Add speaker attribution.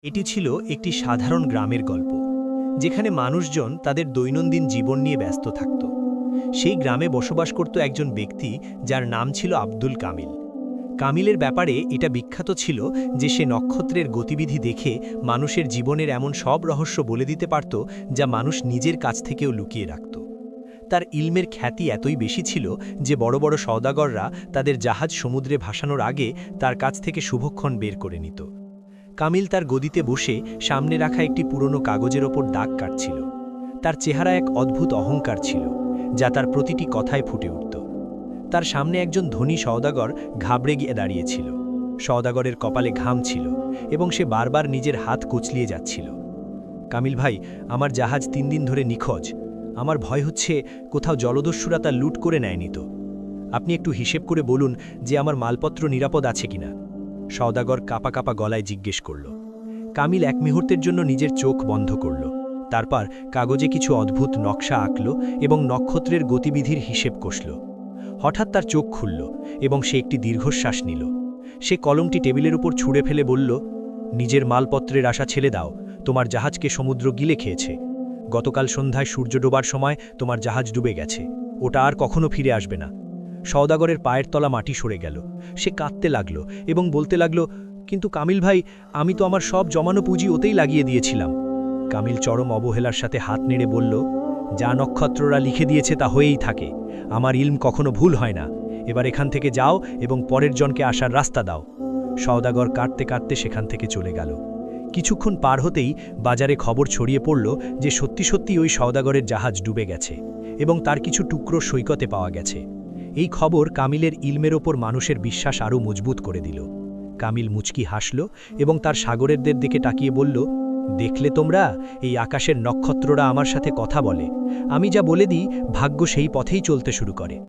Speaker 1: এটি ছিল একটি সাধারণ গ্রামের গল্প, যেখানে মানুষজন তাদের দৈনন্দিন জীবন নিয়ে ব্যস্ত থাকত। সেই গ্রামে বসবাস করত একজন ব্যক্তি যার নাম ছিল আব্দুল কামিল। কামিলের ব্যাপারে এটা বিখ্যাত ছিল যে সে নক্ষত্রের গতিবিধি দেখে মানুষের জীবনের এমন সব রহস্য বলে দিতে পারত যা মানুষ নিজের কাছ থেকেও লুকিয়ে রাখত। তার ইলমের খ্যাতি এতই বেশি ছিল যে বড় বড় সওদাগররা তাদের জাহাজ সমুদ্রে ভাসানোর আগে তার কাছ থেকে শুভক্ষণ বের করে নিত। কামিল তার গদিতে বসে সামনে রাখা একটি পুরনো কাগজের ওপর দাগ কাটছিল। তার চেহারা এক অদ্ভুত অহংকার ছিল, যা তার প্রতিটি কথায় ফুটে উঠত। তার সামনে একজন ধনী সওদাগর ঘাবড়ে গিয়ে দাঁড়িয়েছিল। সওদাগরের কপালে ঘাম ছিল এবং সে বারবার নিজের হাত কুচলিয়ে যাচ্ছিল। কামিল ভাই, আমার জাহাজ 3 দিন ধরে নিখোঁজ। আমার ভয় হচ্ছে কোথাও জলদস্যুরা তা লুট করে নেয়নি তো। আপনি একটু হিসেব করে বলুন যে আমার মালপত্র নিরাপদ আছে কিনা। সওদাগর কাপা কাপা গলায় জিজ্ঞেস করল। কামিল এক মুহূর্তের জন্য নিজের চোখ বন্ধ করল। তারপর কাগজে কিছু অদ্ভুত নকশা আঁকল এবং নক্ষত্রের গতিবিধির হিসেব কষল। হঠাৎ তার চোখ খুলল এবং সে একটি দীর্ঘশ্বাস নিল। সে কলমটি টেবিলের উপর ছুঁড়ে ফেলে বলল, নিজের মালপত্রের আশা ছেড়ে দাও। তোমার জাহাজকে সমুদ্র গিলে খেয়েছে। গতকাল সন্ধ্যায় সূর্য ডোবার সময় তোমার জাহাজ ডুবে গেছে। ওটা আর কখনো ফিরে আসবে না। সওদাগরের পায়ের তলা মাটি সরে গেল। সে কাঁদতে লাগল এবং বলতে লাগল, কিন্তু কামিল ভাই, আমি তো আমার সব জমানো পুঁজি ওতেই লাগিয়ে দিয়েছিলাম। কামিল চরম অবহেলার সাথে হাত নেড়ে বলল, যা নক্ষত্ররা লিখে দিয়েছে তা হয়েই থাকে। আমার ইলম কখনো ভুল হয় না। এবার এখান থেকে যাও এবং পরের জনকে আসার রাস্তা দাও। সওদাগর কাঁদতে কাঁদতে সেখান থেকে চলে গেল। কিছুক্ষণ পার হতেই বাজারে খবর ছড়িয়ে পড়ল যে সত্যি সত্যি ওই সওদাগরের জাহাজ ডুবে গেছে এবং তার কিছু টুকরো সৈকতে পাওয়া গেছে। এই খবর কামিলের ইলমের ওপর মানুষের বিশ্বাস আরও মজবুত করে দিল। কামিল মুচকি হাসল এবং তার সাগরেরদের দিকে তাকিয়ে বলল, দেখলে তোমরা, এই আকাশের নক্ষত্ররা আমার সাথে কথা বলে। আমি যা বলে দিই, ভাগ্য সেই পথেই চলতে শুরু করে।